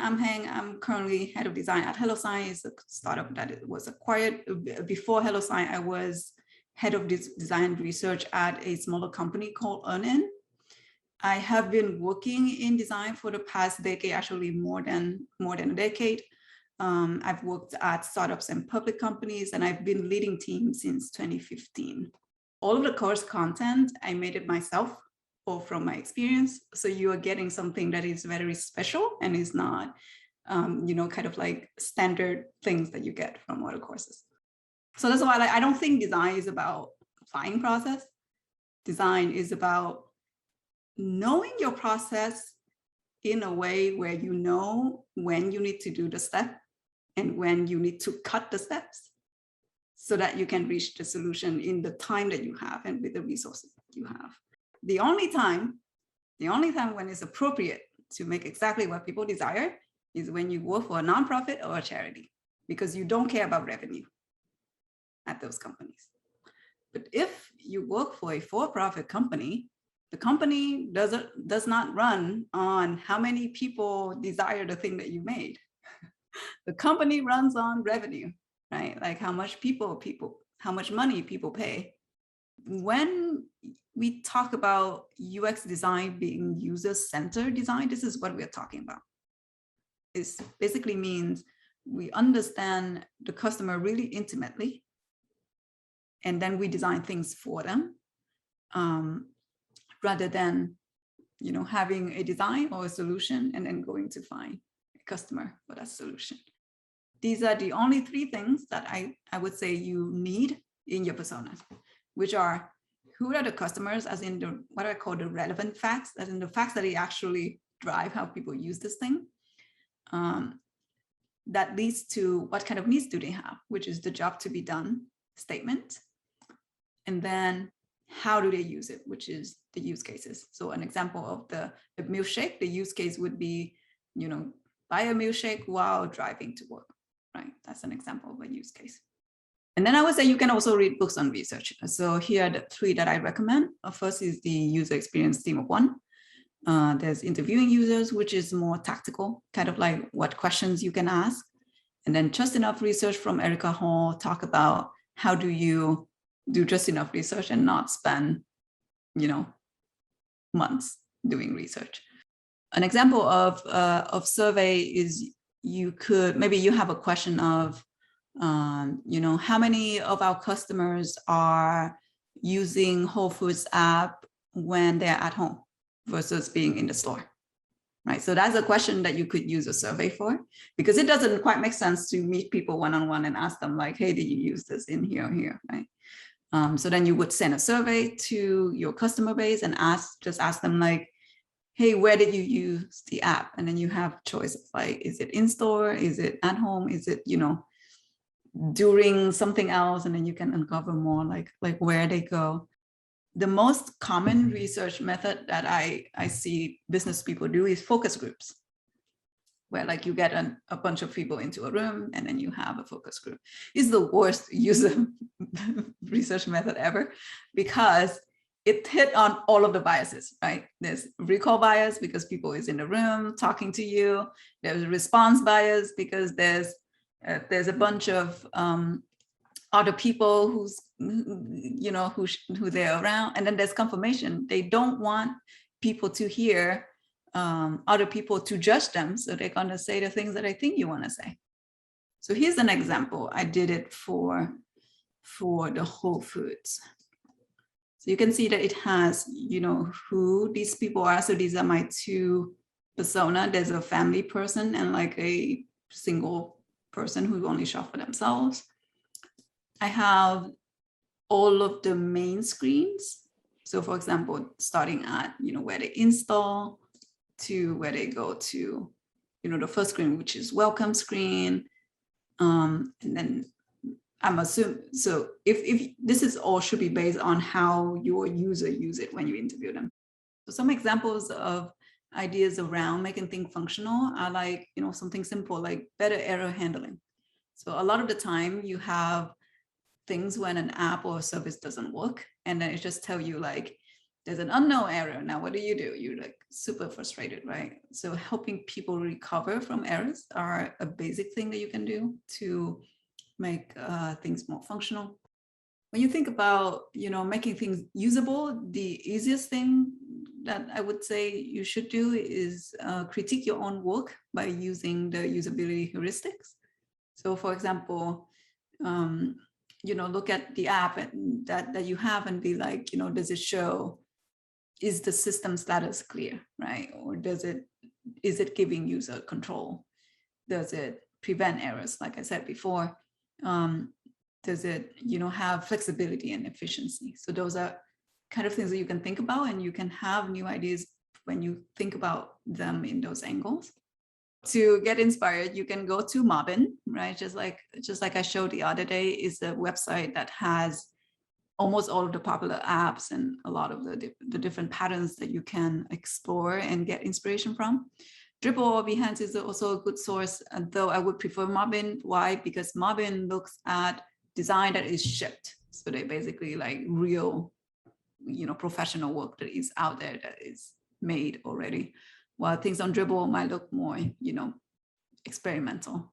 I'm Heng. I'm currently head of design at HelloSign. It's a startup that it was acquired. Before HelloSign, I was head of design research at a smaller company called Earnin. I have been working in design for the past decade, actually more than a decade. I've worked at startups and public companies, and I've been leading teams since 2015. All of the course content, I made it myself or from my experience. So you are getting something that is very special and is not, kind of like standard things that you get from other courses. So that's why I don't think design is about applying process. Design is about knowing your process in a way where you know when you need to do the step and when you need to cut the steps so that you can reach the solution in the time that you have and with the resources that you have. The only time when it's appropriate to make exactly what people desire is when you work for a nonprofit or a charity, because you don't care about revenue at those companies. But if you work for a for-profit company, the company does not run on how many people desire the thing that you made. The company runs on revenue, right? Like how much money people pay. When we talk about UX design being user-centered design, this is what we're talking about. It basically means we understand the customer really intimately, and then we design things for them, rather than having a design or a solution and then going to find a customer for that solution. These are the only three things that I would say you need in your personas, which are: who are the customers, as in what I call the relevant facts, as in the facts that actually drive how people use this thing. That leads to what kind of needs do they have, which is the job to be done statement. And then how do they use it, which is the use cases. So an example of the milkshake, the use case would be, buy a milkshake while driving to work, right? That's an example of a use case. And then I would say you can also read books on research. So here are the three that I recommend. First is the user experience team of one. There's interviewing users, which is more tactical, kind of like what questions you can ask. And then Just Enough Research from Erica Hall talk about how do you do just enough research and not spend, months doing research. An example of survey is maybe you have a question of, how many of our customers are using Whole Foods app when they're at home versus being in the store, right? So that's a question that you could use a survey for, because it doesn't quite make sense to meet people one-on-one and ask them like, hey, did you use this in here or here, right? So then you would send a survey to your customer base and just ask them like, hey, where did you use the app? And then you have choices like, is it in store? Is it at home? Is it, during something else? And then you can uncover more like where they go. The most common research method that I see business people do is focus groups, where like you get a bunch of people into a room and then you have a focus group. It's the worst user research method ever, because it hit on all of the biases, right? There's recall bias because people is in the room talking to you. There's response bias because there's a bunch of other people who they're around. And then there's confirmation. They don't want people to hear other people to judge them. So they're going to say the things that I think you want to say. So here's an example. I did it for the Whole Foods. So you can see that it has, who these people are. So these are my two persona. There's a family person and like a single person who only shop for themselves. I have all of the main screens. So for example, starting at, where they install, to where they go to, the first screen, which is welcome screen. And then I'm assuming, so if this is all should be based on how your user use it when you interview them. So some examples of ideas around making things functional are like, something simple, like better error handling. So a lot of the time you have things when an app or a service doesn't work, and then it just tell you like, there's an unknown error. Now, what do? You're like super frustrated, right? So helping people recover from errors are a basic thing that you can do to make things more functional. When you think about, making things usable, the easiest thing that I would say you should do is critique your own work by using the usability heuristics. So for example, look at the app that you have and be like, does it show, is the system status clear, right? Or is it giving user control? Does it prevent errors? Like I said before, does it, have flexibility and efficiency? So those are kind of things that you can think about, and you can have new ideas when you think about them in those angles. To get inspired, you can go to Mobbin, right? Just like I showed the other day, is a website that has almost all of the popular apps and a lot of the different patterns that you can explore and get inspiration from. Dribble or Behance is also a good source, though I would prefer Mobbin. Why? Because Mobbin looks at design that is shipped. So they basically like real, professional work that is out there that is made already. While things on Dribble might look more, experimental.